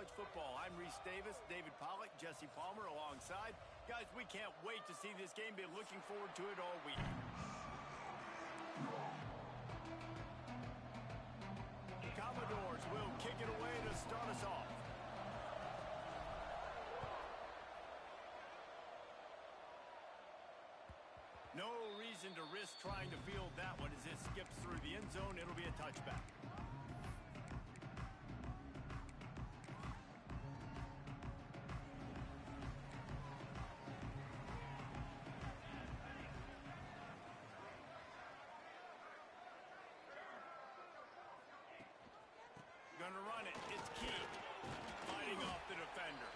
college football. I'm Reese Davis, David Pollack, Jesse Palmer alongside. Guys, we can't wait to see this game. Been looking forward to it all week. The Commodores will kick it away to start us off. No reason to risk trying to field that one as it skips through the end zone. It'll be a touchback. Gonna run it. It's Key. Fighting off the defender.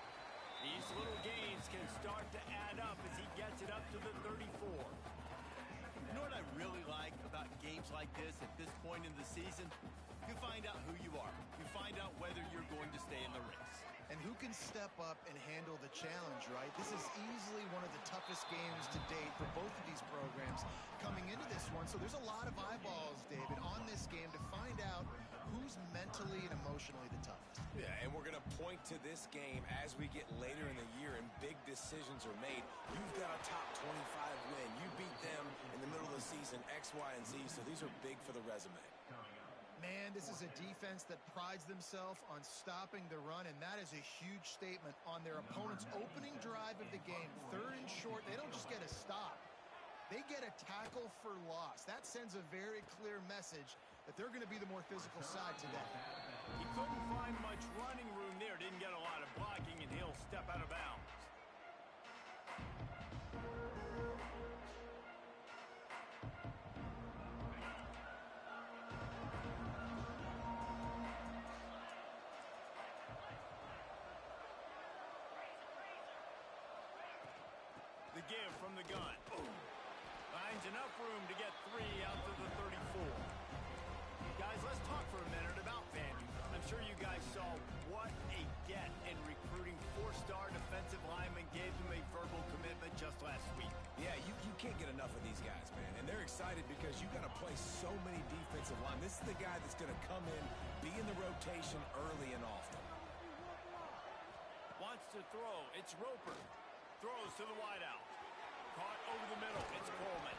These little gains can start to add up as he gets it up to the 34. You know what I really like about games like this at this point in the season? You find out who you are. You find out whether you're going to stay in the race. And who can step up and handle the challenge, right? This is easily one of the toughest games to date for both of these programs coming into this one. So there's a lot of eyeballs, David, on this game to find out who's mentally and emotionally the toughest. Yeah, and we're going to point to this game as we get later in the year and big decisions are made. You've got a top 25 win. You beat them in the middle of the season, X, Y, and Z, so these are big for the resume. Man, this is a defense that prides themselves on stopping the run, and that is a huge statement on their opponent's opening drive of the game. 3rd and short, they don't just get a stop. They get a tackle for loss. That sends a very clear message that they're going to be the more physical side today. He couldn't find much running room there. Didn't get a lot of blocking, and he'll step out of bounds. The give from the gun. Finds enough room to get 3 out to the 34. Guys, let's talk for a minute about Vandy. I'm sure you guys saw what a get in recruiting 4-star defensive linemen gave them a verbal commitment just last week. Yeah, you can't get enough of these guys, man. And they're excited because you got to play so many defensive line. This is the guy that's going to come in, be in the rotation early and often. Wants to throw. It's Roper. Throws to the wideout. Caught over the middle. It's Coleman.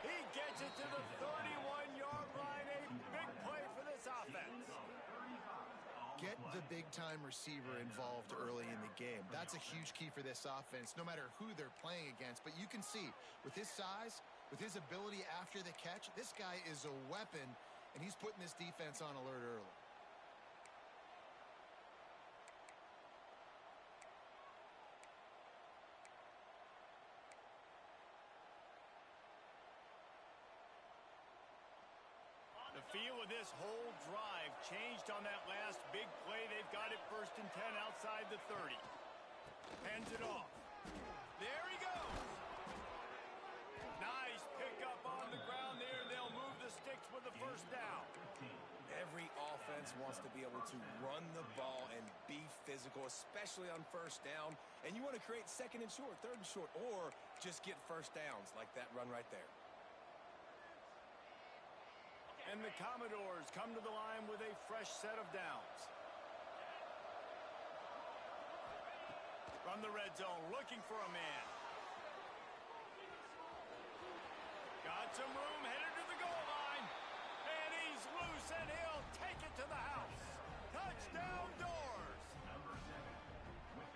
He gets it to the 31-yard line. A big play for this offense. Get the big-time receiver involved early in the game. That's a huge key for this offense, no matter who they're playing against. But you can see, with his size, with his ability after the catch, this guy is a weapon, and he's putting this defense on alert early. The feel of this whole drive changed on that last big play. They've got it 1st and 10 outside the 30. Hands it off. There he goes. Nice pickup on the ground there. They'll move the sticks with the 1st down. Every offense wants to be able to run the ball and be physical, especially on 1st down. And you want to create 2nd and short, 3rd and short, or just get 1st downs like that run right there. And the Commodores come to the line with a fresh set of downs. From the red zone, looking for a man. Got some room, headed to the goal line. And he's loose, and he'll take it to the house. Touchdown, Doors.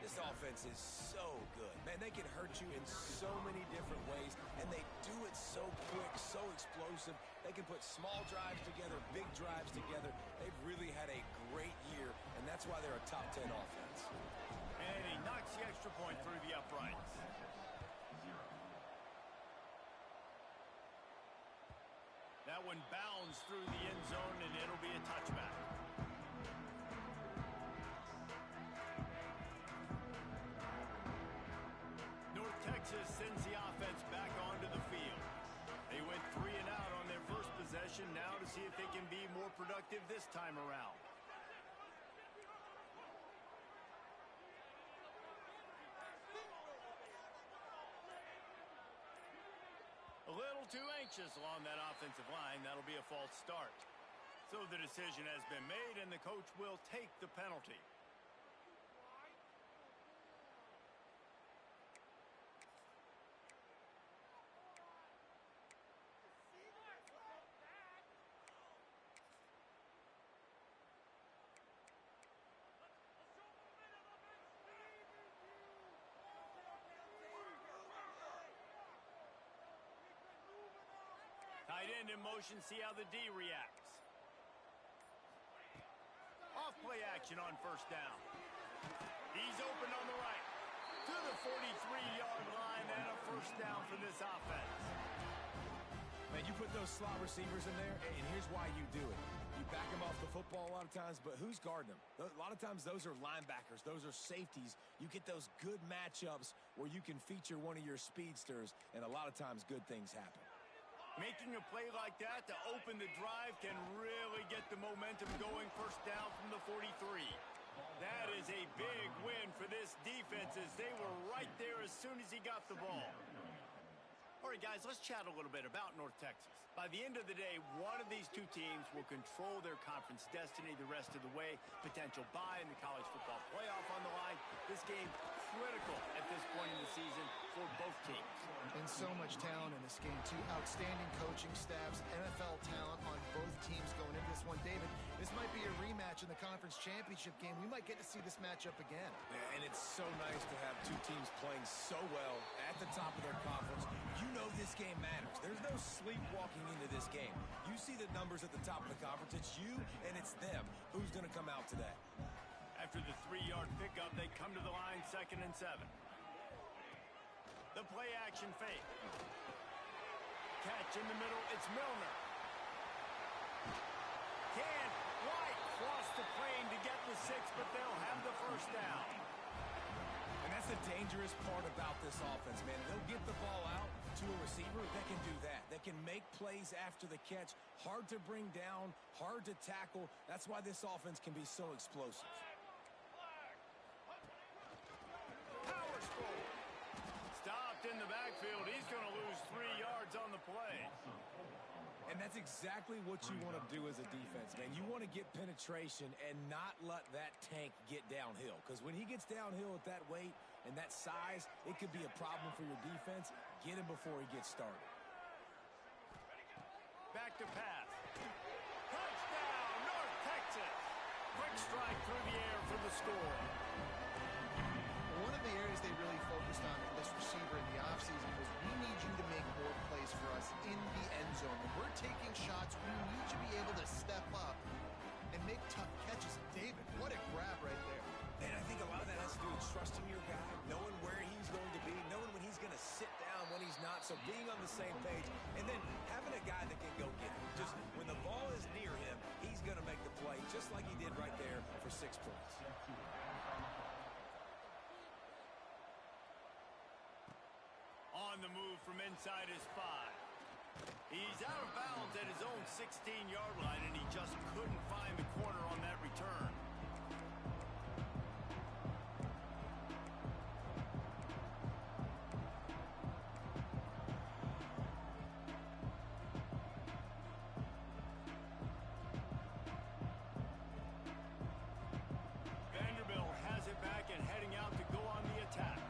This offense is so good. Man, they can hurt you in so many different ways, and they do it so quick, so explosive. They can put small drives together, big drives together. They've really had a great year, and that's why they're a top 10 offense. And he knocks the extra point through the uprights. That one bounds through the end zone, and it'll be a touchback. North Texas sends the offense back onto the field. They went 3 and out on their first possession, now to see if they can be more productive this time around. A little too anxious along that offensive line. That'll be a false start. So the decision has been made, and the coach will take the penalty. end in motion, see how the D reacts. Off play action on first down. He's open on the right. To the 43-yard line and a first down for this offense. Man, you put those slot receivers in there, and here's why you do it. You back them off the football a lot of times, but who's guarding them? A lot of times those are linebackers. Those are safeties. You get those good matchups where you can feature one of your speedsters, and a lot of times good things happen. Making a play like that to open the drive can really get the momentum going. First down from the 43. That is a big win for this defense as they were right there as soon as he got the ball. All right, guys, let's chat a little bit about North Texas. By the end of the day, one of these two teams will control their conference destiny the rest of the way. Potential bye in the college football playoff on the line. This game critical at this point in the season for both teams. And so much talent in this game, too. Outstanding coaching staffs, NFL talent on both teams going into this one. David, this might be a rematch in the conference championship game. We might get to see this matchup again. Yeah, and it's so nice to have two teams playing so well at the top of their conference. You know this game matters. There's no sleepwalking into this game. You see the numbers at the top of the conference. It's you and it's them. Who's going to come out today? After the 3-yard pickup, they come to the line 2nd and 7. The play action fake. Catch in the middle, it's Milner. Can't quite cross the plane to get the 6, but they'll have the first down. And that's the dangerous part about this offense, man. They'll get the ball out to a receiver that can do that. That can make plays after the catch. Hard to bring down, hard to tackle. That's why this offense can be so explosive. Power score. Stopped in the backfield. He's going to lose 3 yards on the play. And that's exactly what you want to do as a defense, man. You want to get penetration and not let that tank get downhill. Because when he gets downhill at that weight and that size, it could be a problem for your defense. Get him before he gets started. Back to pass. Touchdown, North Texas. Quick strike through the air for the score. One of the areas they really focused on for this receiver in the offseason was we need you to make more plays for us in the end zone. When we're taking shots, we need you to be able to step up and make tough catches. David, what a grab right there. And I think a lot of that has to do with trusting your guy, knowing where he's going to be, knowing when he's going to sit down, when he's not. So being on the same page, and then having a guy that can go get it. Just when the ball is near him, he's going to make the play, just like he did right there for 6 points. On the move from inside his 5. He's out of bounds at his own 16-yard line, and he just couldn't find the corner on that return. Vanderbilt has it back and heading out to go on the attack.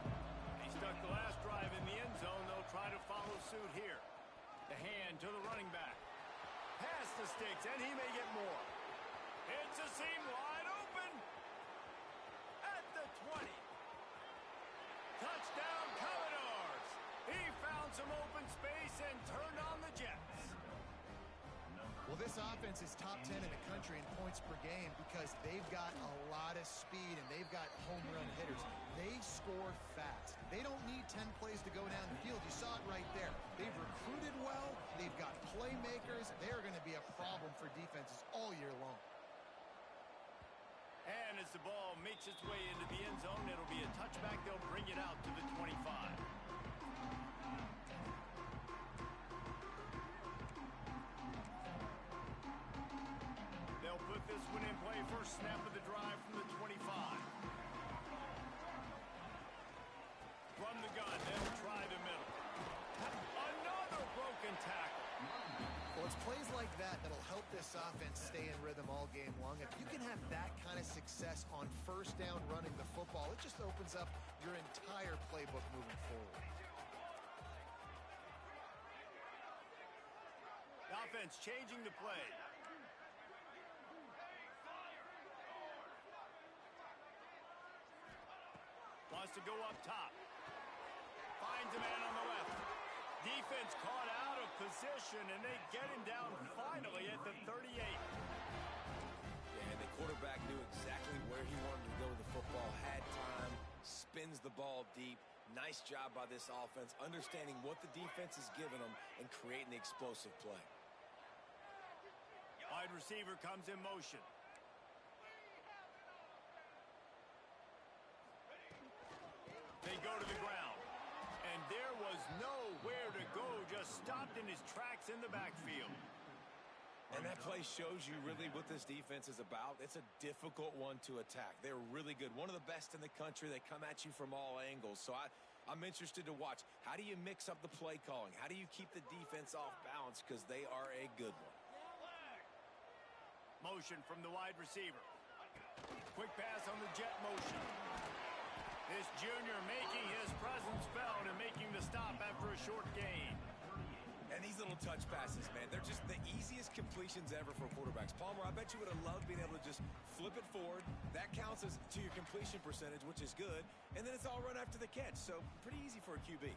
He stuck the last drive in the end zone. They'll try to follow suit here. The hand to the running back. Pass the sticks, and he may get more. It's a seam wide open. At the 20. Touchdown, Commodores. He found some open space and turned on the Jets. Well, this offense is top 10 in the country in points per game because they've got a lot of speed and they've got home run hitters. They score fast. They don't need 10 plays to go down the field. You saw it right there. They've recruited well. They've got playmakers. They're going to be a problem for defenses all year long. And as the ball makes its way into the end zone, it'll be a touchback. They'll bring it out to the 25. They'll put this one in play. First snap of the drive from the 25. From the gun, they'll try the middle. Another broken tackle. Well, it's plays like that that'll help this offense stay in rhythm all game long. If you can have that kind of success on first down running the football, it just opens up your entire playbook moving forward. The offense changing the play. Wants to go up top. Finds a man on the left. defense caught out of position, and they get him down finally at the 38. And the quarterback knew exactly where he wanted to go with the football, had time, spins the ball deep. Nice job by this offense, understanding what the defense is giving them and creating the explosive play. Wide receiver comes in motion. They go to the ground. And there was nowhere to go, just stopped in his tracks in the backfield. And that play shows you really what this defense is about. It's a difficult one to attack. They're really good. One of the best in the country. They come at you from all angles. So I'm interested to watch. How do you mix up the play calling? How do you keep the defense off balance? Because they are a good one. Motion from the wide receiver. Quick pass on the jet motion. This junior making his presence felt and making the stop after a short gain. And these little touch passes, man, they're just the easiest completions ever for quarterbacks. Palmer, I bet you would have loved being able to just flip it forward. That counts as to your completion percentage, which is good. And then it's all run after the catch, so pretty easy for a QB.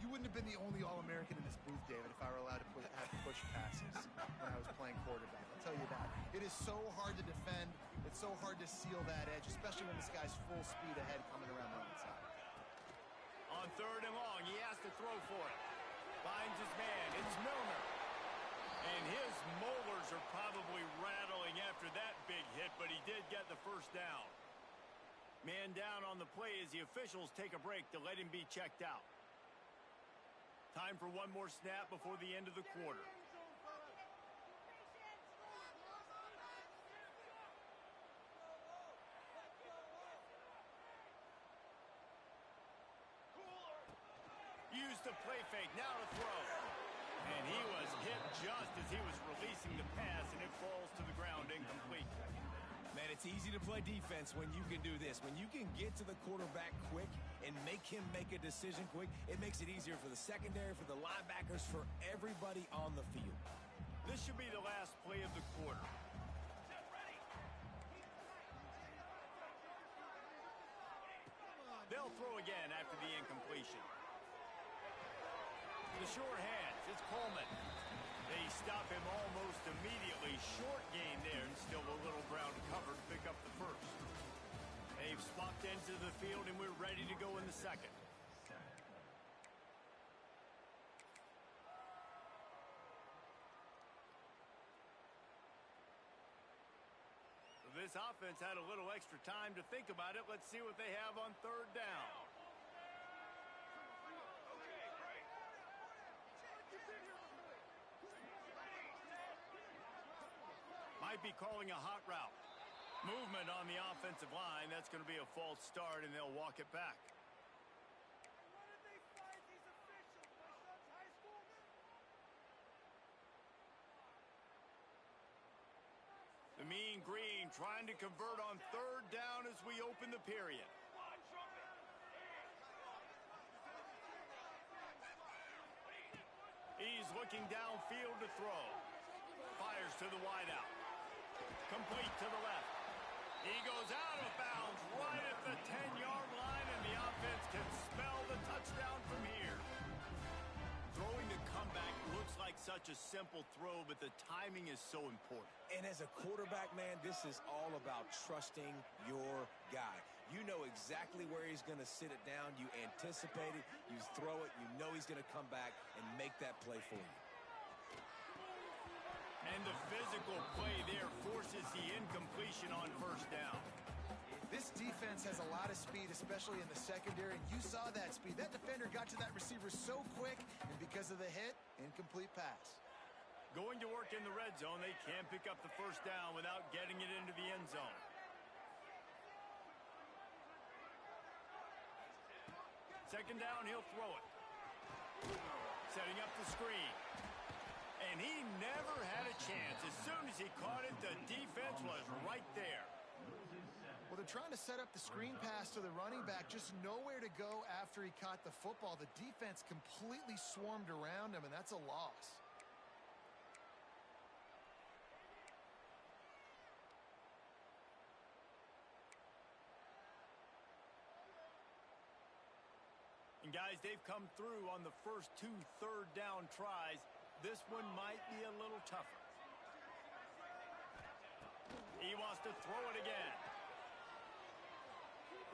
You wouldn't have been the only All-American in this booth, David, if I were allowed to have push passes when I was playing quarterback. I'll tell you that. It is so hard to defend. It's so hard to seal that edge, especially when this guy's full speed ahead coming around the outside. On 3rd and long, he has to throw for it. Finds his man. It's Milner. And his molars are probably rattling after that big hit, but he did get the first down. Man down on the play as the officials take a break to let him be checked out. Time for one more snap before the end of the quarter. Used the play fake, now to throw. And he was hit just as he was releasing the pass, and it falls to the ground incomplete. Man, it's easy to play defense when you can do this. When you can get to the quarterback quick and make him make a decision quick, it makes it easier for the secondary, for the linebackers, for everybody on the field. This should be the last play of the quarter. They'll throw again after the incompletion. The sure hands, it's Coleman. They stop him almost immediately. Short gain there, and still a little ground covered to pick up the first. They've swapped into the field, and we're ready to go in the second. This offense had a little extra time to think about it. Let's see what they have on 3rd down. Might be calling a hot route. Movement on the offensive line. That's going to be a false start, and they'll walk it back. The Mean Green trying to convert on 3rd down as we open the period. He's looking downfield to throw. Fires to the wideout. Complete to the left. He goes out of bounds right at the 10-yard line, and the offense can smell the touchdown from here. Throwing the comeback looks like such a simple throw, but the timing is so important. And as a quarterback, man, this is all about trusting your guy. You know exactly where he's going to sit it down. You anticipate it. You throw it. You know he's going to come back and make that play for you. And the physical play there forces the incompletion on 1st down. This defense has a lot of speed, especially in the secondary, and you saw that speed. That defender got to that receiver so quick, and because of the hit, incomplete pass. Going to work in the red zone, they can pick up the 1st down without getting it into the end zone. Second down, he'll throw it. Setting up the screen. And he never had a chance. As soon as he caught it, the defense was right there. Well, they're trying to set up the screen pass to the running back, just nowhere to go after he caught the football. The defense completely swarmed around him, and that's a loss. And guys, they've come through on the first 2 third-down tries. This one might be a little tougher. He wants to throw it again.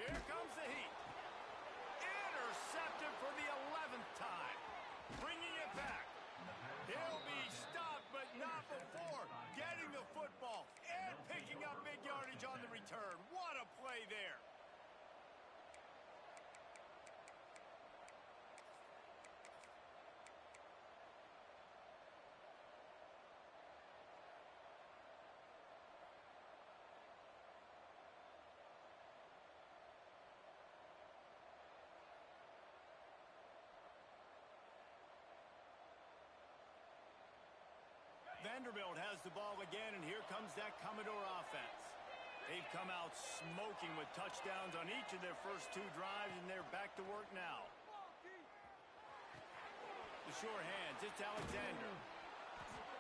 Here comes the heat. Intercepted for the 11th time. Bringing it back. He'll be stopped, but not before getting the football and picking up big yardage on the return. What a play there. Vanderbilt has the ball again, and here comes that Commodore offense. They've come out smoking with touchdowns on each of their first 2 drives, and they're back to work now. The sure hands, it's Alexander.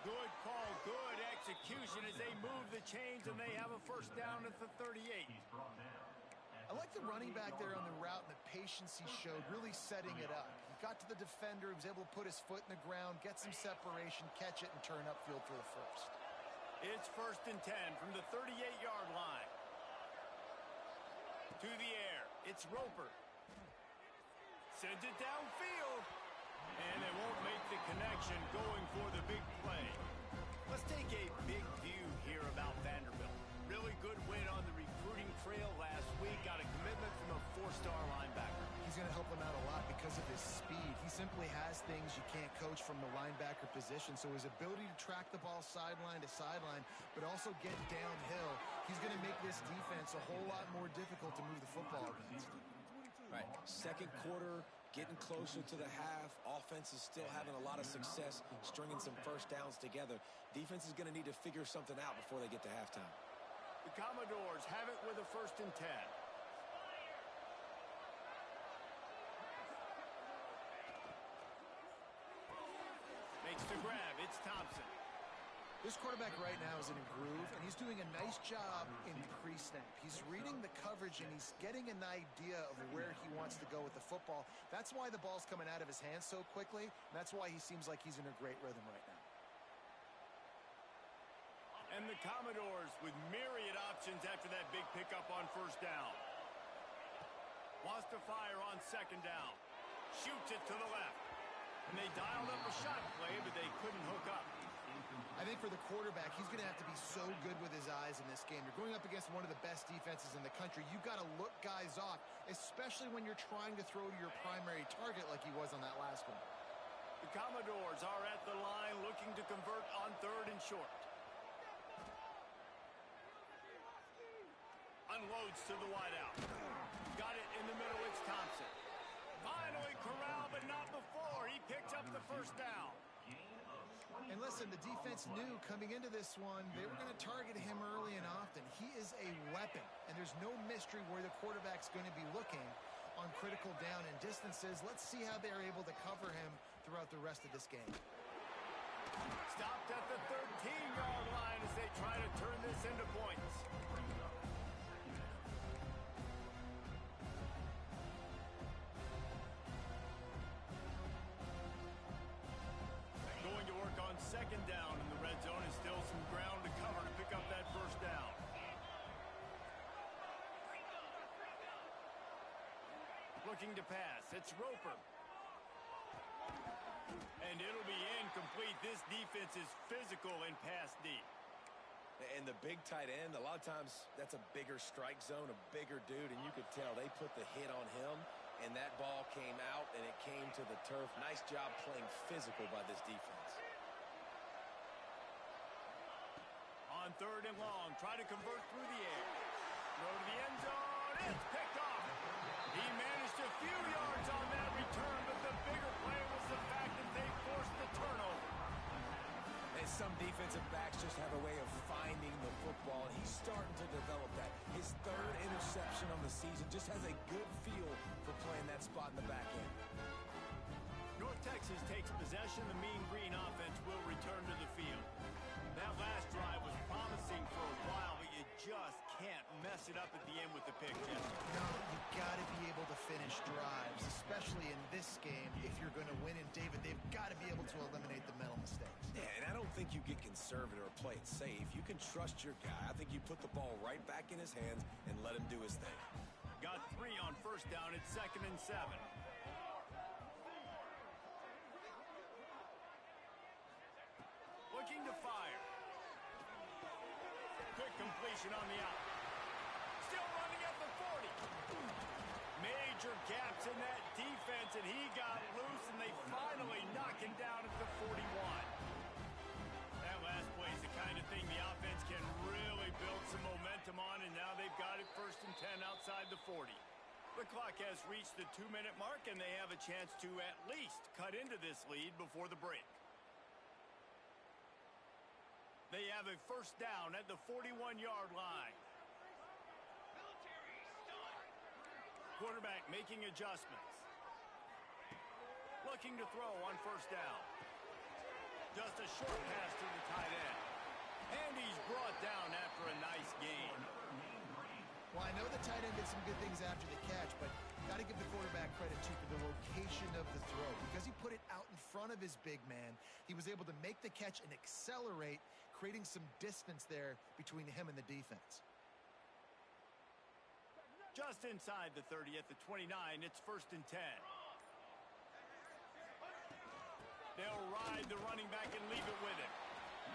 Good call, good execution as they move the chains, and they have a first down at the 38. I like the running back there on the route and the patience he showed, really setting it up. He got to the defender, he was able to put his foot in the ground, get some separation, catch it, and turn upfield for the first. It's 1st and 10 from the 38-yard line. To the air, it's Roper. Sends it downfield, and they won't make the connection going for the big play. Let's take a big view here about Vanderbilt. Really good win on the recruiting trail last week. Got a commitment from a 4-star linebacker. He's going to help them out a lot because of his speed. He simply has things you can't coach from the linebacker position. So his ability to track the ball sideline to sideline, but also get downhill, he's going to make this defense a whole lot more difficult to move the football against. Right, second quarter, getting closer to the half. Offense is still having a lot of success stringing some first downs together. Defense is going to need to figure something out before they get to halftime. The Commodores have it with a 1st and 10. Makes the grab. It's Thompson. This quarterback right now is in a groove, and he's doing a nice job in pre-snap. He's reading the coverage, and he's getting an idea of where he wants to go with the football. That's why the ball's coming out of his hands so quickly, and that's why he seems like he's in a great rhythm right now. And the Commodores with myriad options after that big pickup on 1st down. Wants to fire on 2nd down. Shoots it to the left. And they dialed up a shot play, but they couldn't hook up. I think for the quarterback, he's going to have to be so good with his eyes in this game. You're going up against one of the best defenses in the country. You've got to look guys off, especially when you're trying to throw to your primary target like he was on that last one. The Commodores are at the line looking to convert on 3rd and short. Unloads to the wideout. Got it in the middle, it's Thompson. Finally corralled, but not before. He picks up the 1st down. And listen, the defense knew coming into this one, they were going to target him early and often. He is a weapon, and there's no mystery where the quarterback's going to be looking on critical down and distances. Let's see how they're able to cover him throughout the rest of this game. Stopped at the 13-yard line as they try to turn this into points. Going to work on 2nd down in the red zone, and still some ground to cover to pick up that 1st down. Looking to pass, it's Roper. And it'll be incomplete. This defense is physical and pass deep. And the big tight end, a lot of times that's a bigger strike zone, a bigger dude, and you could tell they put the hit on him, and that ball came out, and it came to the turf. Nice job playing physical by this defense. On 3rd and long, try to convert through the air. Throw to the end zone, it's picked off. He managed a few yards on that return, but the bigger play was the fact that they forced the turnover. And some defensive backs just have a way of finding the football, and he's starting to develop that. His 3rd interception on the season, just has a good feel for playing that spot in the back end. North Texas takes possession. The Mean Green offense will return to the field. That last drive was promising for a while, but you just can't mess it up at the end with the pick, Jeff. No, you've got to be able to finish finish drives, especially in this game if you're going to win. And, David, they've got to be able to eliminate the mental mistakes. Yeah, and I don't think you get conservative or play it safe. You can trust your guy. I think you put the ball right back in his hands and let him do his thing. Got 3 on first down. It's 2nd and 7. Looking to fire. Quick completion on the out. Still running at the 40. Major gaps in that defense, and he got loose, and they finally knock him down at the 41. That last play is the kind of thing the offense can really build some momentum on, and now they've got it 1st and 10 outside the 40. The clock has reached the 2-minute mark, and they have a chance to at least cut into this lead before the break. They have a 1st down at the 41-yard line. Quarterback making adjustments. Looking to throw on 1st down. Just a short pass to the tight end. And he's brought down after a nice gain. Well, I know the tight end did some good things after the catch, but got to give the quarterback credit, too, for the location of the throw. Because he put it out in front of his big man, he was able to make the catch and accelerate, creating some distance there between him and the defense. Just inside the 30 at the 29, it's 1st and 10. They'll ride the running back and leave it with him.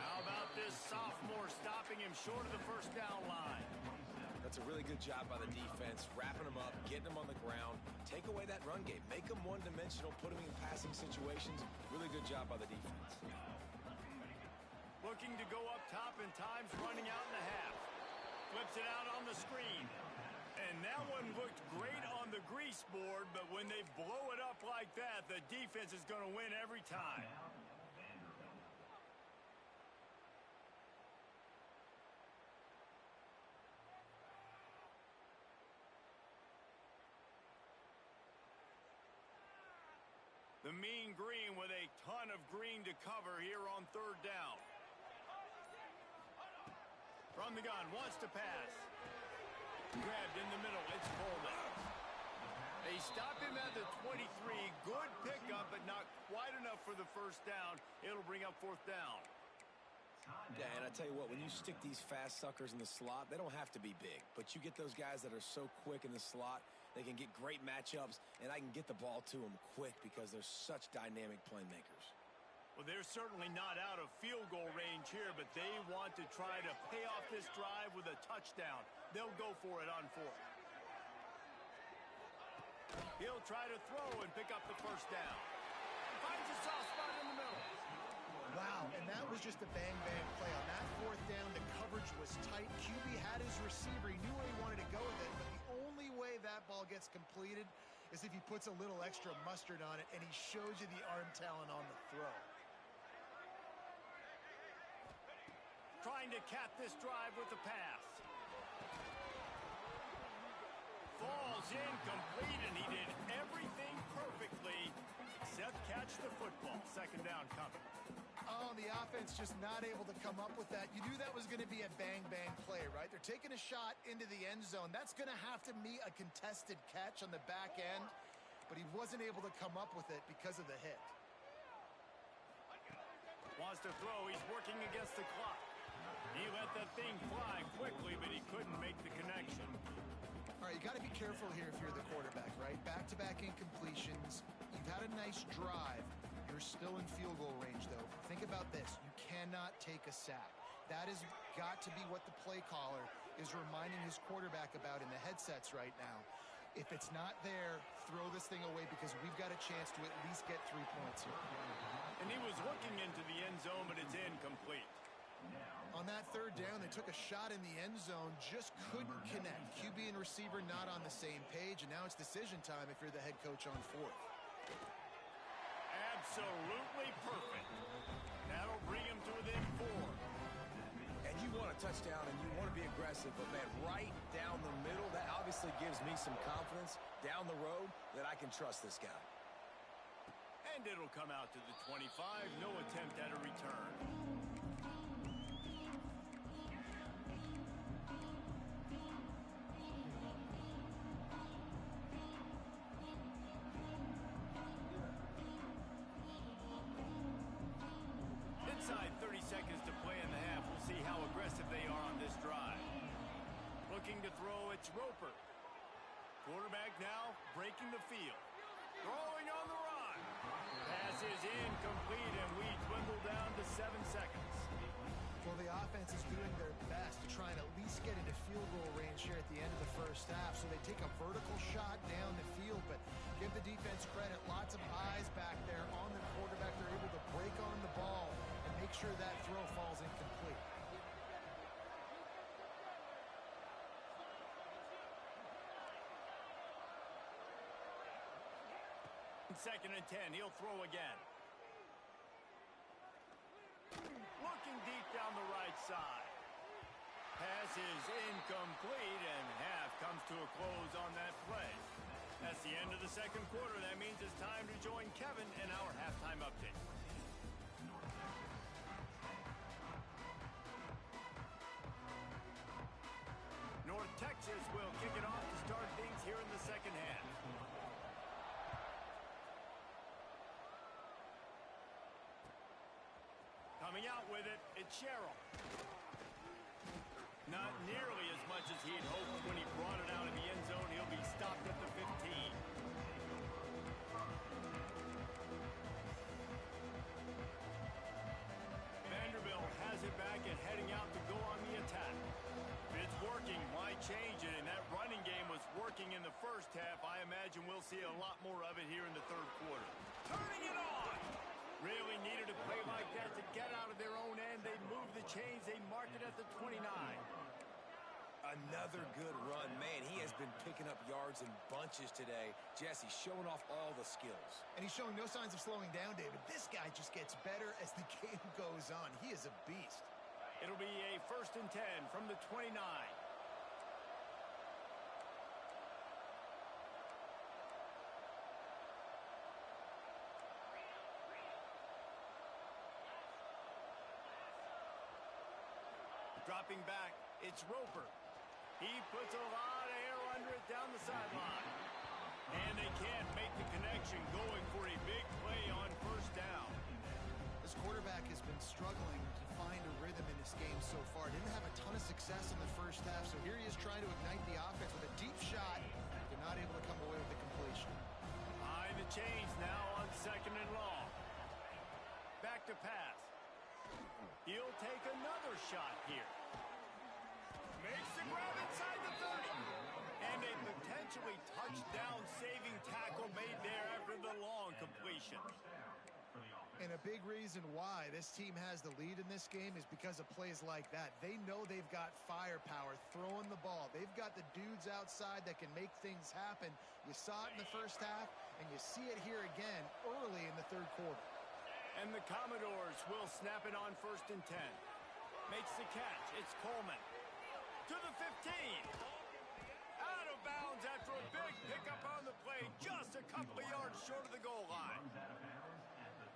How about this sophomore stopping him short of the 1st down line? That's a really good job by the defense, wrapping him up, getting him on the ground, take away that run game, make him one-dimensional, put him in passing situations. Really good job by the defense. Looking to go up top, and time's running out in the half. Flips it out on the screen. And that one looked great on the grease board, but when they blow it up like that, the defense is going to win every time. The mean green with a ton of green to cover here on 3rd down. From the gun, wants to pass. Grabbed in the middle, it's Coleman. They stopped him at the 23. Good pickup, but not quite enough for the 1st down. It'll bring up 4th down. Yeah, and I tell you what, when you stick these fast suckers in the slot, they don't have to be big. But you get those guys that are so quick in the slot, they can get great matchups, and I can get the ball to them quick because they're such dynamic playmakers. Well, they're certainly not out of field goal range here, but they want to try to pay off this drive with a touchdown. They'll go for it on 4th. He'll try to throw and pick up the 1st down. Finds a soft spot in the middle. Wow, and that was just a bang-bang play. On that 4th down, the coverage was tight. QB had his receiver. He knew where he wanted to go with it, but the only way that ball gets completed is if he puts a little extra mustard on it, and he shows you the arm talent on the throw. Trying to cap this drive with the pass. Falls incomplete, and he did everything perfectly except catch the football. 2nd down coming. Oh, the offense just not able to come up with that. You knew that was going to be a bang-bang play, right? They're taking a shot into the end zone. That's going to have to be a contested catch on the back end, but he wasn't able to come up with it because of the hit. Wants to throw. He's working against the clock. He let that thing fly quickly, but he couldn't make the connection. All right, you got to be careful here if you're the quarterback, right? Back-to-back incompletions. You've had a nice drive. You're still in field goal range, though. Think about this. You cannot take a sack. That has got to be what the play caller is reminding his quarterback about in the headsets right now. If it's not there, throw this thing away because we've got a chance to at least get 3 points here. And he was looking into the end zone, but it's incomplete. On that 3rd down, they took a shot in the end zone, just couldn't connect. QB and receiver not on the same page, and now it's decision time if you're the head coach on 4th. Absolutely perfect. That'll bring him to within 4. And you want a touchdown and you want to be aggressive, but man, right down the middle, that obviously gives me some confidence down the road that I can trust this guy. And it'll come out to the 25. No attempt at a return. quarterback now breaking the field. Throwing on the run. Pass is incomplete, and we dwindle down to 7 seconds. Well, the offense is doing their best to try and at least get into field goal range here at the end of the first half. So they take a vertical shot down the field, but give the defense credit. Lots of eyes back there on the quarterback. They're able to break on the ball and make sure that throw falls incomplete. Second and 10, he'll throw again. Looking deep down the right side. Pass is incomplete, and half comes to a close on that play. That's the end of the second quarter. That means it's time to join Kevin in our halftime update. North Texas will kick it off to start things here in the second half. Coming out with it, it's Sherrill. Not nearly as much as he'd hoped when he brought it out in the end zone. He'll be stopped at the 15. Vanderbilt has it back and heading out to go on the attack. If it's working, why change it? And that running game was working in the first half. I imagine we'll see a lot more of it here in the third quarter. Turning it on! Really needed a play like that to get out of their own end. They move the chains. They mark it at the 29. Another good run. Man, he has been picking up yards in bunches today. Jesse showing off all the skills. And he's showing no signs of slowing down, David. This guy just gets better as the game goes on. He is a beast. It'll be a 1st and 10 from the 29. Dropping back, it's Roper. He puts a lot of air under it down the sideline. And they can't make the connection, going for a big play on 1st down. This quarterback has been struggling to find a rhythm in this game so far. Didn't have a ton of success in the first half, so here he is trying to ignite the offense with a deep shot. They're not able to come away with the completion. Behind the chains now on 2nd and long. Back to pass. He'll take another shot here. Makes the grab inside the 30. And a potentially touchdown-saving tackle made there after the long completion. And a big reason why this team has the lead in this game is because of plays like that. They know they've got firepower throwing the ball. They've got the dudes outside that can make things happen. You saw it in the first half, and you see it here again early in the third quarter. And the Commodores will snap it on 1st and 10. Makes the catch. It's Coleman. To the 15. Out of bounds after a big pickup on the play. Just a couple of yards short of the goal line.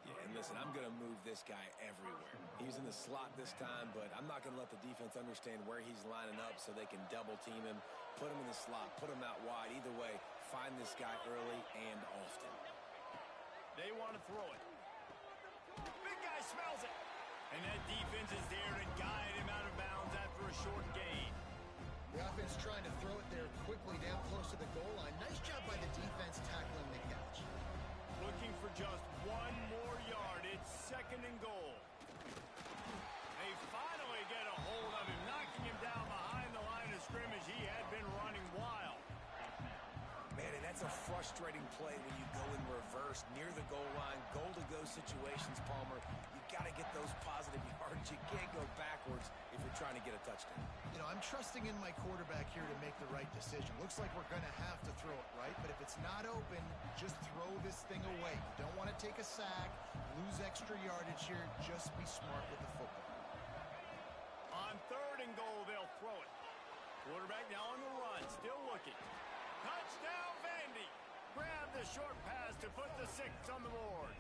Yeah, and listen, I'm going to move this guy everywhere. He's in the slot this time, but I'm not going to let the defense understand where he's lining up so they can double team him, put him in the slot, put him out wide. Either way, find this guy early and often. They want to throw it. Big guy smells it. And that defense is there to guide him out of bounds after a short gain. The offense trying to throw it there quickly down close to the goal line. Nice job by the defense tackling the catch. Looking for just one more yard. It's 2nd and goal. They finally get a hold of him, knocking him down behind the line of scrimmage. He had been running wild. Man, and that's a frustrating play when you go in reverse near the goal line, goal-to-go situations, Palmer. You got to get those positive yards. You can't go backwards if you're trying to get a touchdown. You know, I'm trusting in my quarterback here to make the right decision. Looks like we're going to have to throw it, right? But if it's not open, just throw this thing away. You don't want to take a sack, lose extra yardage here. Just be smart with the football. On 3rd and goal, they'll throw it. Quarterback now on the run, still looking. Touchdown, Vandy. Grab the short pass to put the 6 on the board.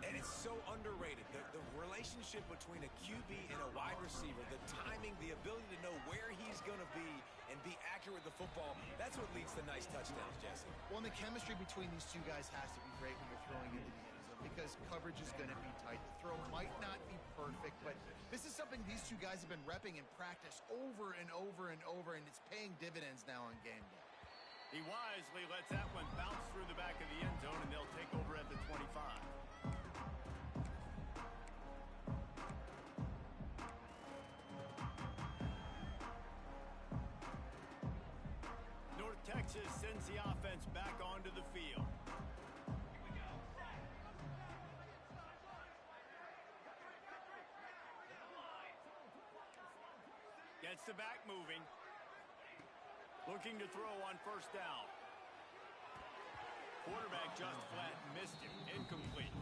And it's so underrated. The relationship between a QB and a wide receiver, the timing, the ability to know where he's going to be and be accurate with the football, that's what leads to nice touchdowns, Jesse. Well, and the chemistry between these two guys has to be great when you're throwing into the end zone because coverage is going to be tight. The throw might not be perfect, but this is something these two guys have been repping in practice over and over and over, and it's paying dividends now on game day. wisely lets that one bounce through the back of the end zone, and they'll take over at the 25. North Texas sends the offense back onto the field. Gets the back moving. Looking to throw on first down. Quarterback just flat missed him. Incomplete.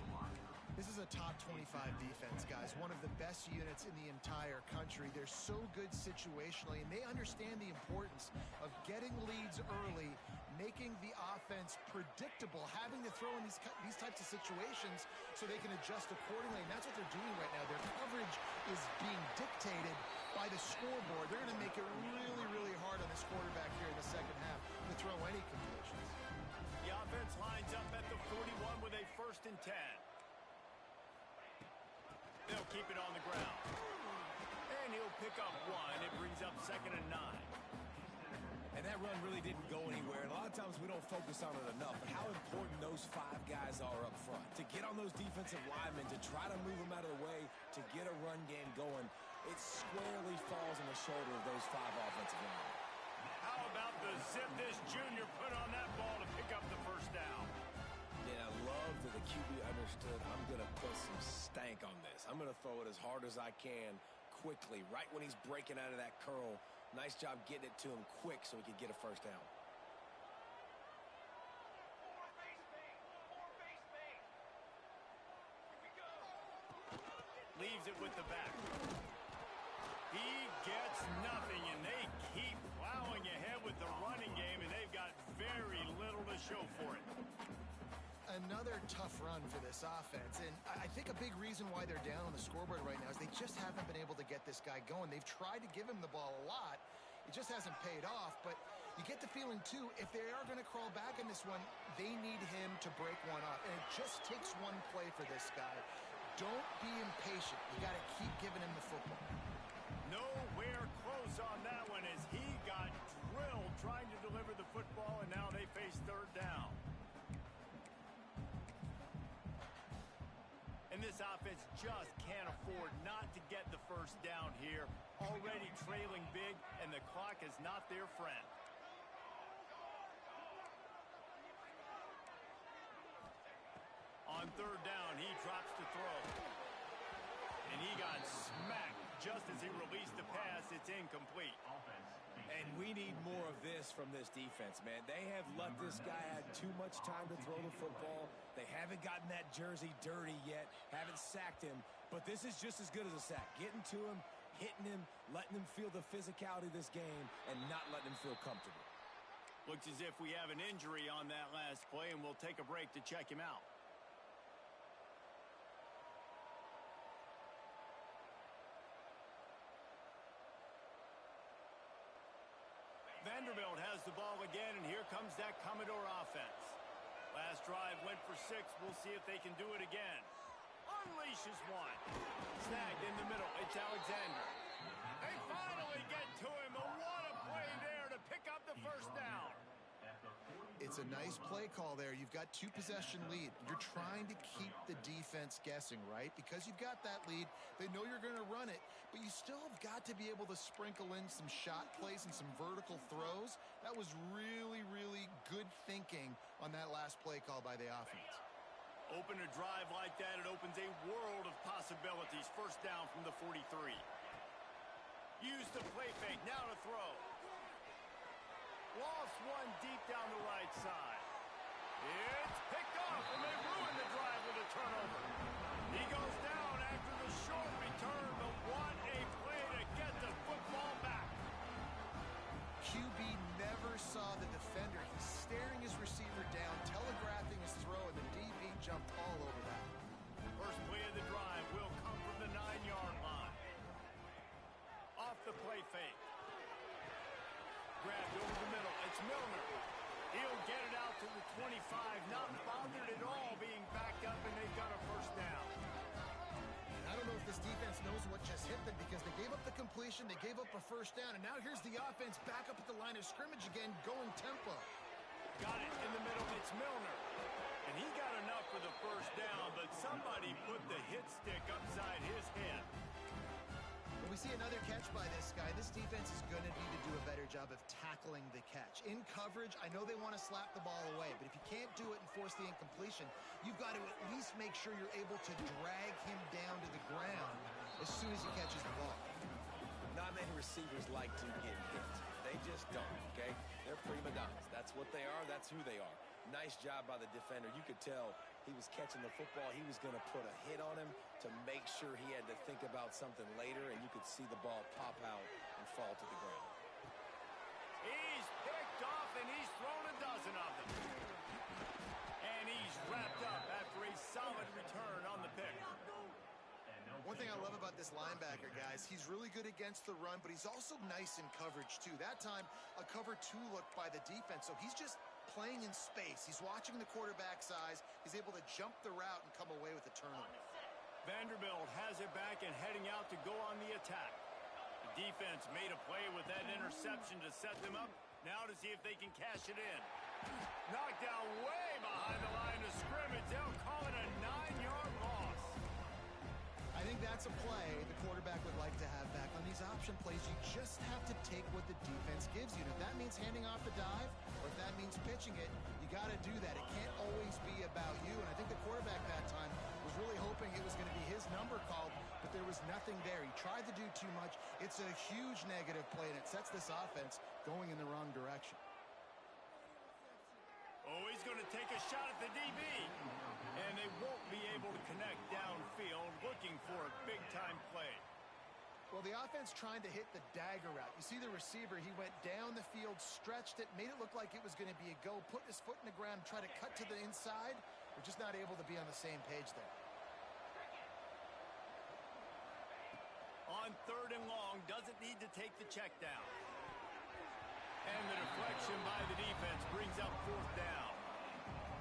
This is a top 25 defense, guys. One of the best units in the entire country. They're so good situationally, and they understand the importance of getting leads early, making the offense predictable, having to throw in these types of situations so they can adjust accordingly. And that's what they're doing right now. Their coverage is being dictated by the scoreboard. They're going to make it really, really hard on this quarterback here in the second half to throw any completions. The offense lines up at the 41 with a 1st and 10. They'll keep it on the ground. And he'll pick up 1. It brings up 2nd and 9. And that run really didn't go anywhere. And a lot of times we don't focus on it enough. But how important those 5 guys are up front. To get on those defensive linemen, to try to move them out of the way, to get a run game going, it squarely falls on the shoulder of those 5 offensive linemen. How about the zip this junior put on that ball to pick up the first down? Yeah, I love that the QB understood I'm going to put some stank on this. I'm going to throw it as hard as I can quickly, right when he's breaking out of that curl. Nice job getting it to him quick so he could get a first down. Leaves it with the back. He gets nothing, and they keep plowing ahead with the running game, and they've got very little to show for it. Another tough run for this offense, and I think a big reason why they're down on the scoreboard right now is they just haven't been able to get this guy going. They've tried to give him the ball a lot. It just hasn't paid off, but you get the feeling, too, if they are going to crawl back in this one, they need him to break one off, and it just takes one play for this guy. Don't be impatient. You got to keep giving him the football. Nowhere close on that one as he got drilled trying to deliver the football, and now they face 3rd down. And this offense just can't afford not to get the first down here. Already trailing big, and the clock is not their friend. On 3rd down, he drops to throw. And he got smacked just as he released the pass. It's incomplete. And we need more of this from this defense, man. They have let this guy have too much time to throw the football. They haven't gotten that jersey dirty yet, haven't sacked him. But this is just as good as a sack. Getting to him, hitting him, letting him feel the physicality of this game, and not letting him feel comfortable. Looks as if we have an injury on that last play, and we'll take a break to check him out. Vanderbilt has the ball again, and here comes that Commodore offense. Last drive went for 6. We'll see if they can do it again. Unleashes one. Snagged in the middle. It's Alexander. They finally get to him. And what a play there to pick up the first down. It's a nice play call there. You've got 2-possession lead. You're trying to keep the defense guessing, right? Because you've got that lead, they know you're going to run it, but you still have got to be able to sprinkle in some shot plays and some vertical throws. That was really, really good thinking on that last play call by the offense. Open a drive like that, it opens a world of possibilities. First down from the 43. Use the play fake, now to throw. Lost one deep down the right side. It's picked off, and they ruin the drive with a turnover. He goes down after the short return, but what a play to get the football back. QB never saw the defender. He's staring his receiver down, telegraphing his throw, and the DB jumped all over that. First play of the drive will come from the 9-yard line. Off the play fake. Grabbed over the middle. It's Milner. He'll get it out to the 25. Not bothered at all being backed up, and they've got a first down. I don't know if this defense knows what just hit them because they gave up the completion, they gave up a first down, and now here's the offense back up at the line of scrimmage again, going tempo. somebody put the hit stick upside his head. When we see another catch by this guy, this defense is going to need to do a better job of tackling the catch. In coverage, I know they want to slap the ball away, but if you can't do it and force the incompletion, you've got to at least make sure you're able to drag him down to the ground as soon as he catches the ball. Not many receivers like to get hit. They just don't, okay? They're prima donnas. That's what they are. That's who they are. Nice job by the defender. You could tell he was catching the football. He was going to put a hit on him to make sure he had to think about something later, and you could see the ball pop out and fall to the ground. He's picked off, and he's thrown a dozen of them. And he's wrapped up after a solid return on the pick. One thing I love about this linebacker, guys, he's really good against the run, but he's also nice in coverage, too. That time, a cover 2 look by the defense, so he's just playing in space. He's watching the quarterback's eyes. He's able to jump the route and come away with a turnover. Vanderbilt has it back and heading out to go on the attack. The defense made a play with that interception to set them up. Now to see if they can cash it in. Knocked down way behind the line of scrimmage. They'll call it a 9-yard loss. I think that's a play the quarterback would like to have back. On these option plays, you just have to take what the defense gives you. And if that means handing off the dive, or if that means pitching it, you got to do that. It can't always be about you. And I think the quarterback that time was really hoping it was going to be his number called, but there was nothing there. He tried to do too much. It's a huge negative play, and it sets this offense going in the wrong direction. Oh, he's going to take a shot at the DB. And they won't be able to connect downfield, looking for a big-time play. Well, the offense trying to hit the dagger route. You see the receiver, he went down the field, stretched it, made it look like it was going to be a go, put his foot in the ground, try to cut to the inside. We're just not able to be on the same page there. On 3rd and long, doesn't need to take the check down. And the deflection by the defense brings up 4th down.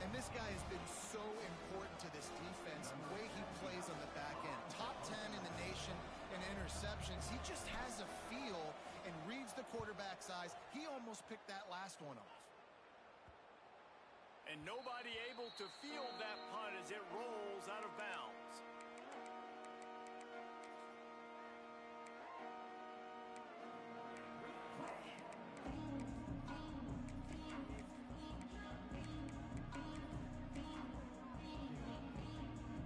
And this guy has been so important to this defense and the way he plays on the back end. Top 10 in the nation in interceptions. He just has a feel and reads the quarterback's eyes. He almost picked that last one off. And nobody able to field that punt as it rolls out of bounds.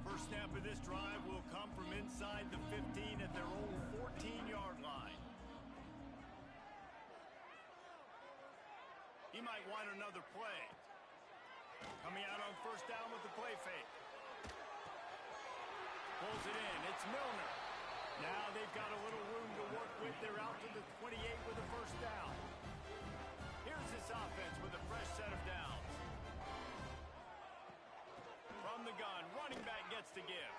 First snap of this drive will come from inside the 15 at their own 14-yard line. He might want another play. Coming out on 1st down with the play fake. Pulls it in. It's Milner. Now they've got a little room to work with. They're out to the 28 with a 1st down. Here's this offense with a fresh set of downs. From the gun, running back gets to give.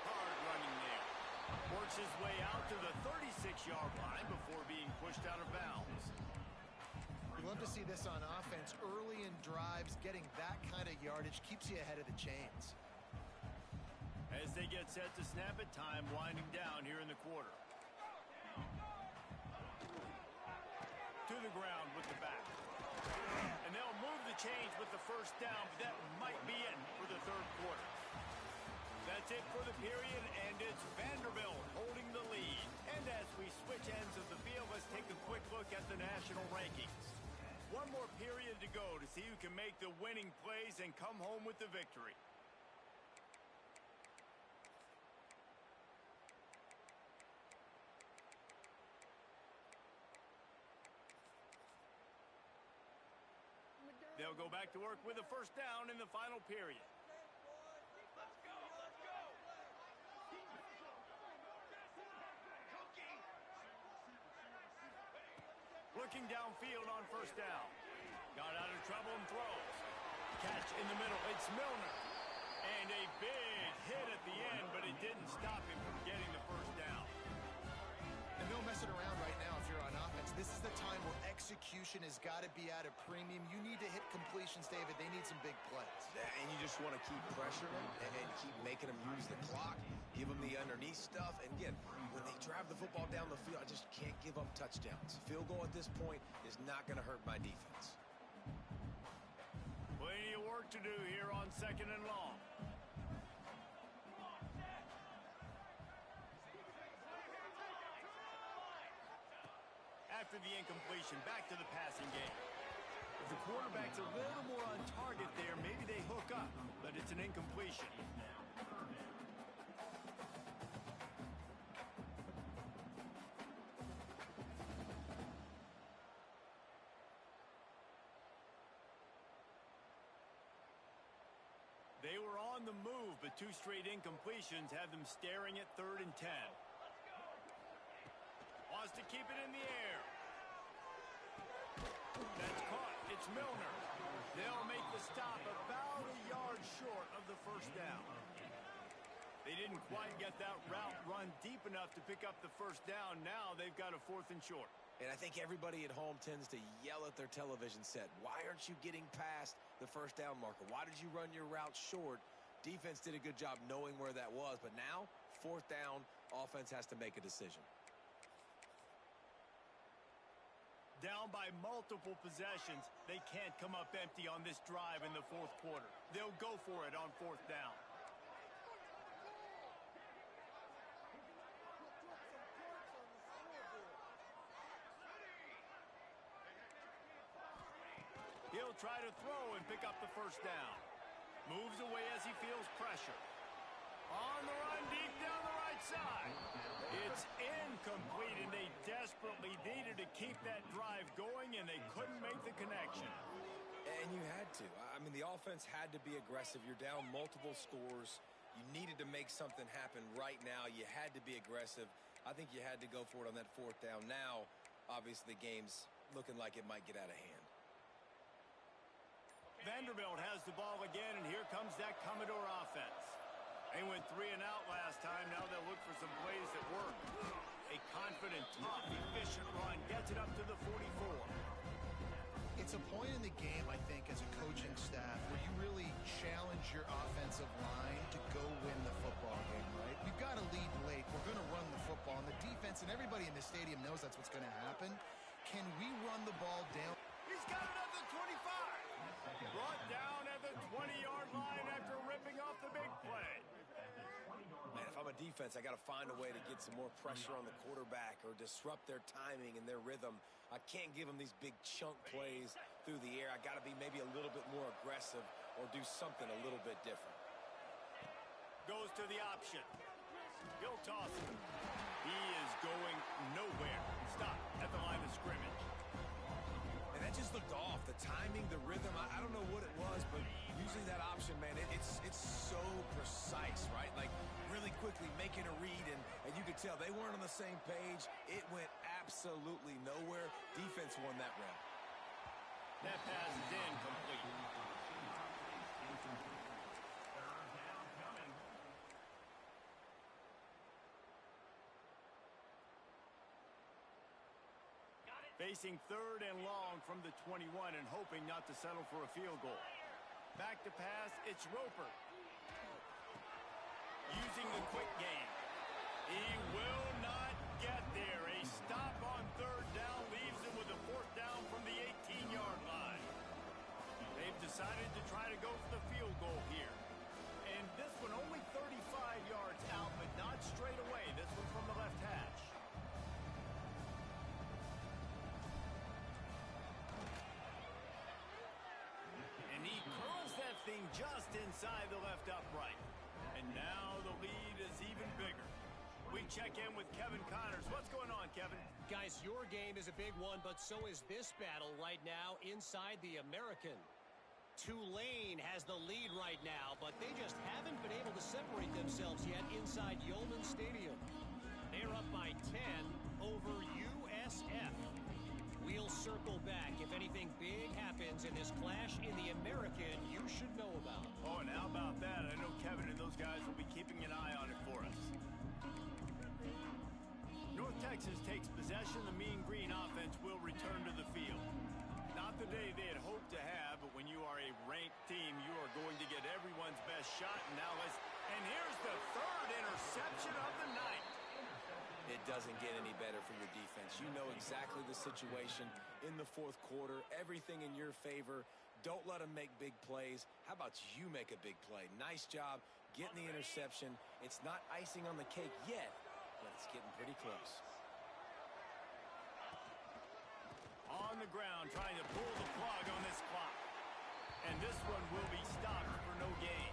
Hard running there. Works his way out to the 36-yard line before being pushed out of bounds. We love to see this on offense. Early in drives, getting that kind of yardage keeps you ahead of the chains. As they get set to snap it, time winding down here in the quarter. To the ground with the back. And they'll move the chains with the 1st down, but that might be it for the 3rd quarter. That's it for the period, and it's Vanderbilt holding the lead. And as we switch ends of the field, let's take a quick look at the national rankings. One more period to go to see who can make the winning plays and come home with the victory. They'll go back to work with a 1st down in the final period. Looking downfield on 1st down. Got out of trouble and throws. Catch in the middle. It's Milner. And a big hit at the end, but it didn't stop him from getting the 1st down. And no messing around right now if you're on offense. This is the time where execution has got to be at a premium. You need to hit completions, David. They need some big plays. And you just want to keep pressuring them and keep making them use the clock, give them the underneath stuff. And again, when they drive the football down the field, I just can't give up touchdowns. Field goal at this point is not going to hurt my defense. Play Plenty of work to do here on 2nd and long. After the incompletion, back to the passing game. If the quarterback's a little more on target there, maybe they hook up, but it's an incompletion. They were on the move, but 2 straight incompletions have them staring at 3rd and 10. Wants to keep it in the air. That's caught. It's Milner. They'll make the stop about a yard short of the first down. They didn't quite get that route run deep enough to pick up the first down. Now they've got a 4th and short. And I think everybody at home tends to yell at their television set. Why aren't you getting past the first down marker? Why did you run your route short? Defense did a good job knowing where that was. But now, 4th down, offense has to make a decision. Down by multiple possessions, they can't come up empty on this drive in the 4th quarter. They'll go for it on 4th down. He'll try to throw and pick up the first down. Moves away as he feels pressure. On the run, deep down the right side. It's incomplete, and they desperately needed to keep that drive going, and they couldn't make the connection. And you had to. I mean, the offense had to be aggressive. You're down multiple scores. You needed to make something happen right now. You had to be aggressive. I think you had to go for it on that 4th down. Now, obviously, the game's looking like it might get out of hand. Vanderbilt has the ball again, and here comes that Commodore offense. They went 3 and out last time. Now they'll look for some plays that work. A confident, tough, efficient run gets it up to the 44. It's a point in the game, I think, as a coaching staff, where you really challenge your offensive line to go win the football game, right? We've got to lead late. We're going to run the football. And the defense and everybody in the stadium knows that's what's going to happen. Can we run the ball down? He's got it at the 25. Brought down at the 20-yard line after ripping off the big play. Man, if I'm a defense, I got to find a way to get some more pressure on the quarterback or disrupt their timing and their rhythm. I can't give them these big chunk plays through the air. I got to be maybe a little bit more aggressive or do something a little bit different. Goes to the option. He'll toss it. He is going nowhere. Stop at the line of scrimmage. And that just looked off. The timing, the rhythm, I don't know what it was, but using that option, man, it's so precise, right? Like, really quickly making a read, and you could tell they weren't on the same page. It went absolutely nowhere. Defense won that round. That pass is incomplete. Facing 3rd and long from the 21 and hoping not to settle for a field goal. Back to pass, it's Roper. Using the quick game. He will not get there. A stop on 3rd down leaves him with a 4th down from the 18-yard line. They've decided to try to go for the field goal here. And this one only 35 yards out, but not straight away. This one from the left hash. And he curls that thing just inside the left upright. And now the lead is even bigger. We check in with Kevin Connors. What's going on, Kevin? Guys, your game is a big one, but so is this battle right now inside the American. Tulane has the lead right now, but they just haven't been able to separate themselves yet inside Yulman Stadium. They're up by 10 over USF. We'll circle back if anything big happens in this clash in the American you should know about. Oh, and how about that? I know Kevin and those guys will be keeping an eye on it for us. North Texas takes possession. The Mean Green offense will return to the field. Not the day they had hoped to have, but when you are a ranked team, you are going to get everyone's best shot. And now and here's the 3rd interception of the night. It doesn't get any better for your defense. You know exactly the situation in the fourth quarter. Everything in your favor. Don't let them make big plays. How about you make a big play? Nice job getting the interception. It's not icing on the cake yet, but it's getting pretty close. On the ground, trying to pull the plug on this clock. And this one will be stopped for no gain.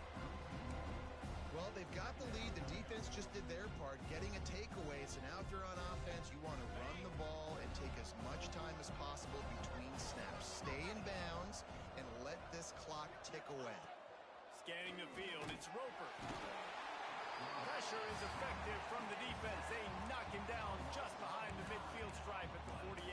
Well, they've got the lead. The defense just did their part, getting a takeaway. So now if you're on offense, you want to run the ball and take as much time as possible between snaps. Stay in bounds and let this clock tick away. Scanning the field, it's Roper. Pressure is effective from the defense. They knock him down just behind the midfield stripe at the 48.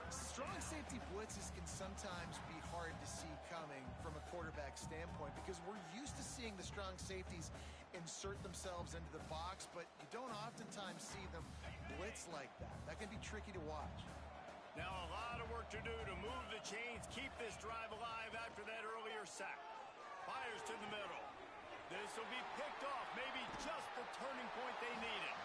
Strong safety blitzes can sometimes be hard to see coming from a quarterback standpoint because we're used to seeing the strong safeties insert themselves into the box, but you don't oftentimes see them blitz like that. That can be tricky to watch. Now a lot of work to do to move the chains, keep this drive alive after that earlier sack. Fires to the middle. This will be picked off, maybe just the turning point they needed.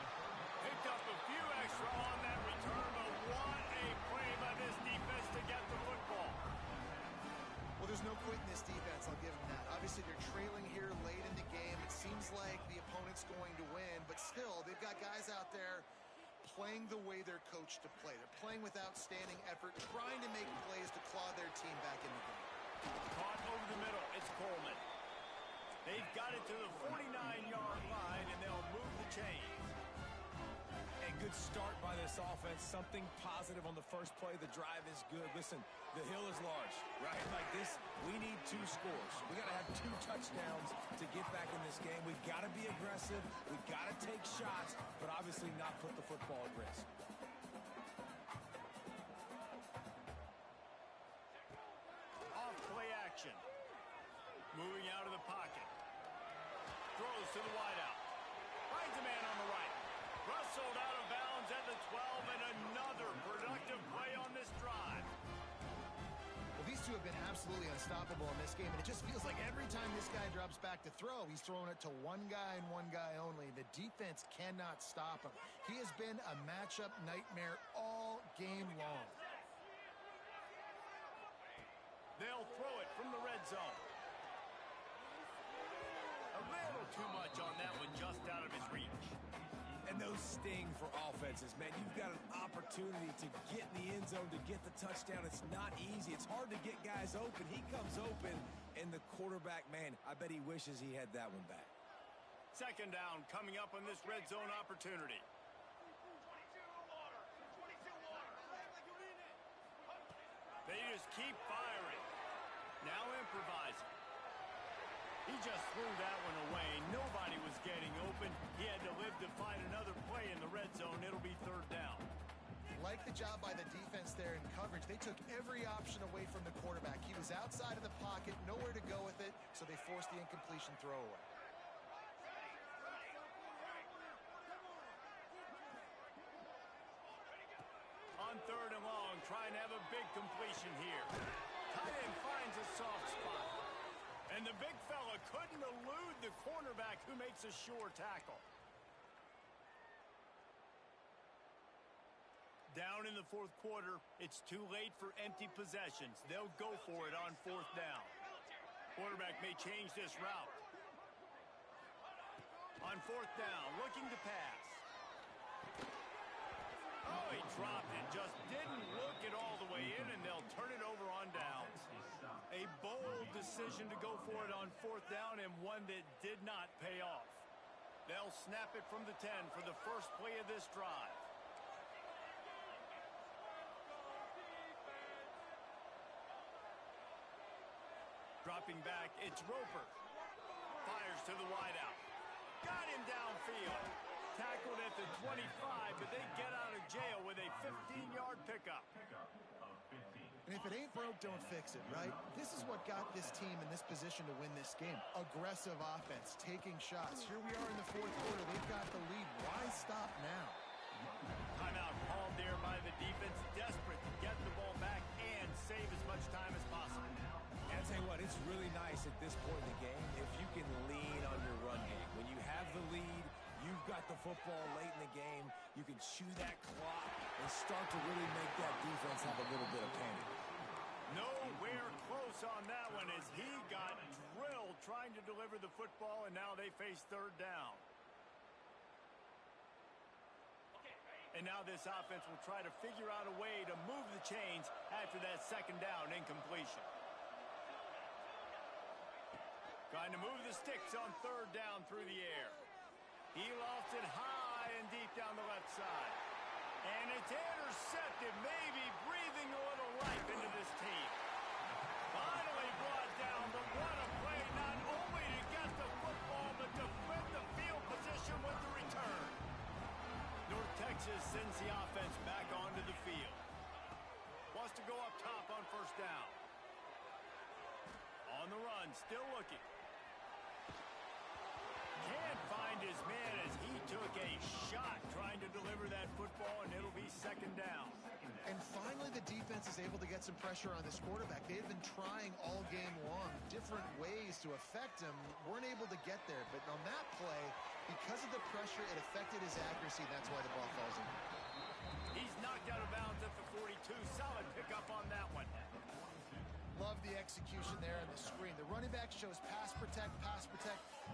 Picked up a few extra on that return, but what a play by this defense to get the football. Well, there's no quit in this defense, I'll give them that. Obviously, they're trailing here late in the game. It seems like the opponent's going to win, but still, they've got guys out there playing the way they're coached to play. They're playing with outstanding effort, trying to make plays to claw their team back in the game. Caught over the middle, it's Coleman. They've got it to the 49-yard line, and they'll move the chains. A good start by this offense. Something positive on the first play. The drive is good. Listen, the hill is large, right? Like this, we need 2 scores. We got to have 2 touchdowns to get back in this game. We've got to be aggressive. We've got to take shots, but obviously not put the football at risk. Off play action. Moving out of the pocket. Throws to the wideout. Finds a man on the right. Rustled out of bounds at the 12, and another productive play on this drive. Well, these two have been absolutely unstoppable in this game, and it just feels like every time this guy drops back to throw, he's throwing it to one guy and one guy only. The defense cannot stop him. He has been a matchup nightmare all game long. They'll throw it from the red zone. A little too much on that one, just out of his reach. And those sting for offenses, man. You've got an opportunity to get in the end zone, to get the touchdown. It's not easy. It's hard to get guys open. He comes open, and the quarterback, man, I bet he wishes he had that one back. Second down coming up on this red zone opportunity. They just keep firing. Now improvising. He just threw that one away. Nobody was getting open. He had to live to find another play in the red zone. It'll be third down. Like the job by the defense there in coverage. They took every option away from the quarterback. He was outside of the pocket, nowhere to go with it, so they forced the incompletion throwaway. On third and long, trying to have a big completion here. Tight end finds a soft spot. And the big fella couldn't elude the cornerback who makes a sure tackle. Down in the fourth quarter, it's too late for empty possessions. They'll go for it on fourth down. Quarterback may change this route. On fourth down, looking to pass. Oh, he dropped it. Just didn't look it all the way in, and they'll turn it over on downs. A bold decision to go for it on fourth down, and one that did not pay off. They'll snap it from the 10 for the first play of this drive. Dropping back, it's Roper. Fires to the wideout. Got him downfield. Tackled at the 25, but they get out of jail with a 15-yard pickup. And if it ain't broke, don't fix it, right? This is what got this team in this position to win this game. Aggressive offense, taking shots. Here we are in the fourth quarter. They've got the lead. Why stop now? Timeout called there by the defense, desperate to get the ball back and save as much time as possible. And I'll tell you what, it's really nice at this point in the game if you can lean on your run game. When you have the lead, you've got the football late in the game, you can chew that clock and start to really make that defense have a little bit of panic. Nowhere close on that one as he got drilled trying to deliver the football, and now they face third down. And now this offense will try to figure out a way to move the chains after that second down incompletion. Trying to move the sticks on third down through the air. He lofts it high and deep down the left side. And it's intercepted, maybe breathing a little life into this team. Finally brought down, but what a play, not only to get the football, but to flip the field position with the return. North Texas sends the offense back onto the field. Wants to go up top on first down. On the run, still looking. Can't find his man as he took a shot trying to deliver that football, and it'll be second down. And finally, the defense is able to get some pressure on this quarterback. They've been trying all game long different ways to affect him. Weren't able to get there, but on that play, because of the pressure, it affected his accuracy. That's why the ball falls in. He's knocked out of bounds at the 42. Solid pickup on that one. Love the execution there on the screen. The running back shows pass protect.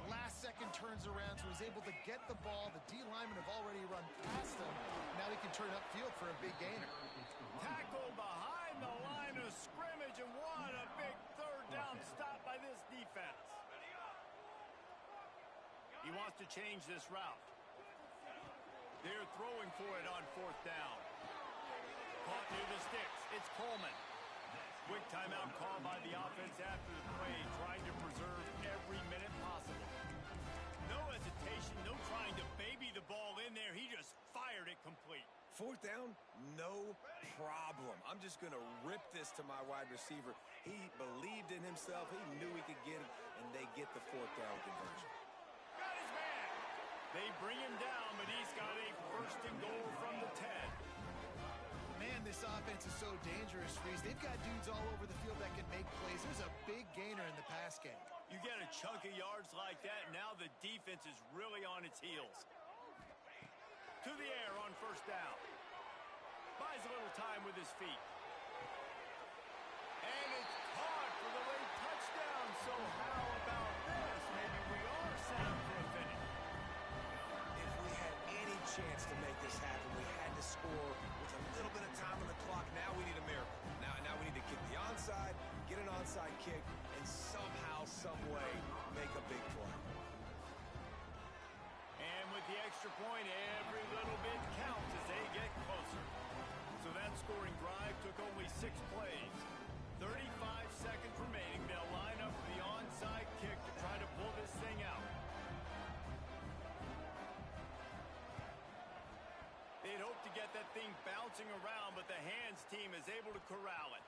Last second turns around, so he's able to get the ball. The D linemen have already run past him. Now he can turn upfield for a big gainer. Tackle behind the line of scrimmage, and what a big third down stop by this defense. He wants to change this route. They're throwing for it on fourth down. Caught near the sticks. It's Coleman. Quick timeout call by the offense after the play, trying to preserve every minute possible. No hesitation, no trying to baby the ball in there. He just fired it complete. Fourth down, no problem. I'm just going to rip this to my wide receiver. He believed in himself. He knew he could get it, and they get the fourth down conversion. Got his man. They bring him down, but he's got a first and goal from the 10. Man, this offense is so dangerous, Reese. They've got dudes all over the field that can make plays. There's a big gainer in the pass game. You get a chunk of yards like that, now the defense is really on its heels. To the air on first down. Buys a little time with his feet. And it's caught for the late touchdown. So how about this? Maybe we are set up for a finish. If we had any chance to make this happen, we had to score with a little bit of time on the clock. Now we need a miracle. Now we need to kick the onside, get an onside kick, and somehow, some way, make a big play. And with the extra point, every little bit counts as they get closer. So that scoring drive took only 6 plays. 35 seconds remaining. They'll line up for the onside kick to try to pull this thing out. They'd hope to get that thing bouncing around, but the hands team is able to corral it.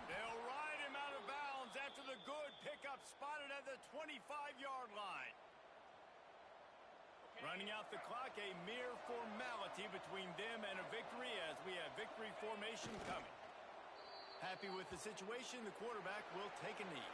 They'll ride him out of bounds after the good pickup spotted at the 25-yard line. Running out the clock, a mere formality between them and a victory as we have victory formation coming. Happy with the situation, the quarterback will take a knee.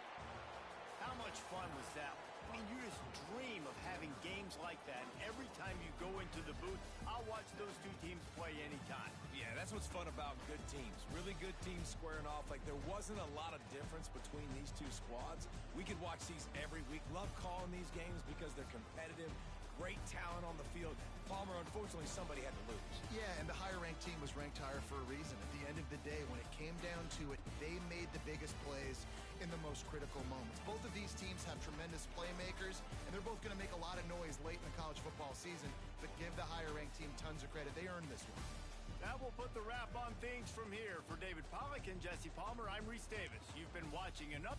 How much fun was that? I mean, you just dream of having games like that. And every time you go into the booth, I'll watch those two teams play anytime. Yeah, that's what's fun about good teams. Really good teams squaring off. Like, there wasn't a lot of difference between these two squads. We could watch these every week. Love calling these games because they're competitive. Great talent on the field. Palmer, unfortunately, somebody had to lose. Yeah, and the higher-ranked team was ranked higher for a reason. At the end of the day, when it came down to it, they made the biggest plays in the most critical moments. Both of these teams have tremendous playmakers, and they're both going to make a lot of noise late in the college football season, but give the higher-ranked team tons of credit. They earned this one. That will put the wrap on things from here. For David Pollack and Jesse Palmer, I'm Reese Davis. You've been watching enough.